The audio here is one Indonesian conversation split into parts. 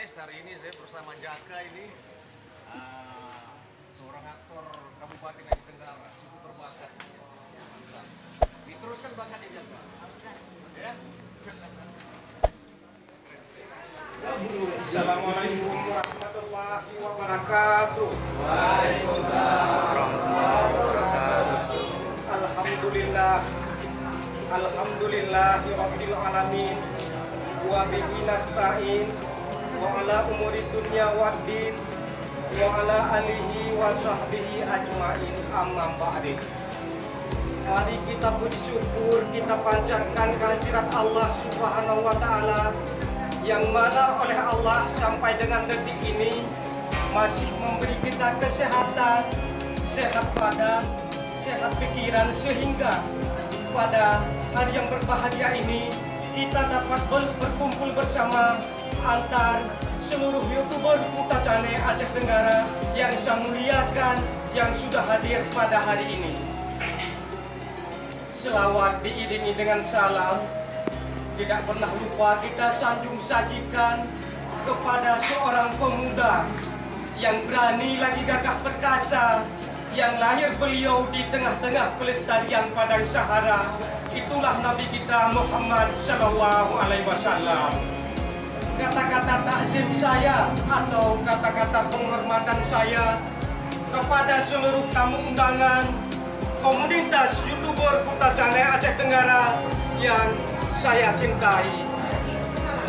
guys, hari ini saya bersama Jaka ini, seorang aktor Kabupaten Aceh Tenggara, cukup berbakat. Diteruskan bakatnya Jaka, ya. Assalamualaikum warahmatullahi wabarakatuh. Waalaikumsalam warahmatullahi wabarakatuh. Alhamdulillahi rabbil alamin. Wa bihi nasta'in wa ala umuri dunya waddin wa ala alihi wa sahbihi ajmain, amma ba'du. Mari kita puji syukur, kita panjatkan kehadirat Allah Subhanahu wa taala yang mana oleh Allah sampai dengan detik ini masih memberi kita kesehatan, sehat badan, sehat pikiran, sehingga pada hari yang berbahagia ini kita dapat berkumpul bersama antar seluruh YouTuber Kuta Cane Aceh Tenggara yang saya muliakan, yang sudah hadir pada hari ini. Selawat diiringi dengan salam, tidak pernah lupa kita sanjung sajikan kepada seorang pemuda yang berani lagi gagah perkasa, yang lahir beliau di tengah-tengah pelestarian padang Sahara. Itulah Nabi kita Muhammad Sallallahu Alaihi Wasallam. Kata-kata takzim saya atau kata-kata penghormatan saya kepada seluruh tamu undangan komunitas YouTuber Kuta Cane Aceh Tenggara yang saya cintai,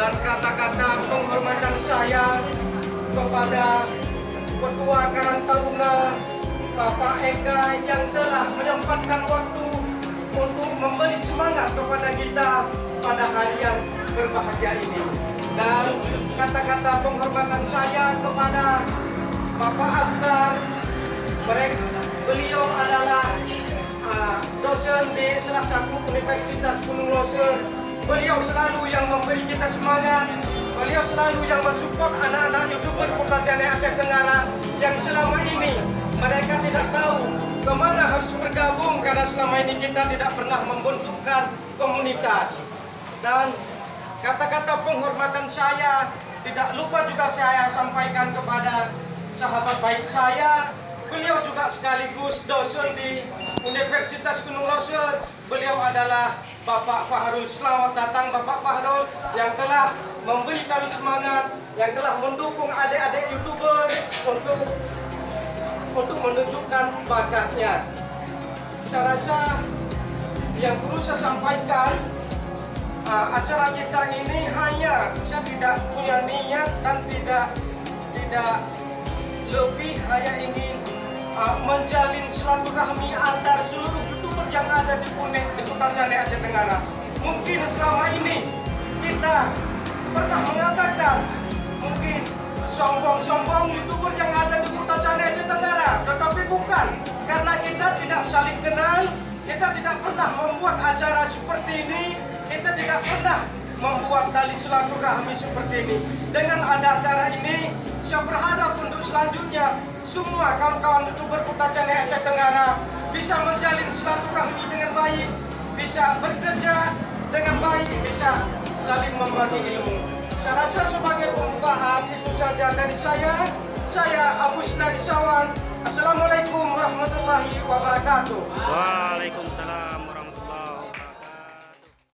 dan kata-kata penghormatan saya kepada Ketua Karang Taruna Bapak Eka yang telah menyempatkan waktu untuk memberi semangat kepada kita pada hari yang berbahagia ini, dan kata-kata penghormatan saya kepada Bapak Akbar. Beliau adalah dosen di salah satu Universitas Gunung Loser. Beliau selalu yang memberi kita semangat. Beliau selalu yang mensupport anak-anak YouTuber Kuta Cane Aceh Tenggara yang selama ini mereka tidak tahu kemana harus bergabung, karena selama ini kita tidak pernah membentukkan komunitas. Dan kata-kata penghormatan saya tidak lupa juga saya sampaikan kepada sahabat baik saya. Beliau juga sekaligus dosen di Universitas Gunung Loser. Beliau adalah Bapak Fahrul. Selamat datang Bapak Fahrul yang telah memberi kami semangat, yang telah mendukung adik-adik YouTuber untuk menunjukkan bakatnya. Saya rasa yang perlu saya sampaikan, acara kita ini hanya saya tidak punya niat dan tidak lebih hanya ingin menjalin silaturahmi antar seluruh YouTuber yang ada di Kuta Cane Aceh Tenggara. Mungkin selama ini kita pernah mengatakan mungkin sombong-sombong YouTuber yang ada di Kuta Cane Aceh Tenggara, tetapi bukan, karena kita tidak saling kenal, kita tidak pernah membuat acara seperti ini, kita tidak pernah membuat tali silaturahmi seperti ini. Dengan ada acara ini, saya berharap untuk selanjutnya semua kawan-kawan YouTuber Kuta Cane Aceh Tenggara bisa menjalin silaturahmi dengan baik, bisa bekerja dengan baik, bisa saling membagi ilmu. Saya rasa sebagai pembukaan itu saja dari saya. Saya Abu Sinari Sawan. Assalamualaikum warahmatullahi wabarakatuh. Waalaikumsalam.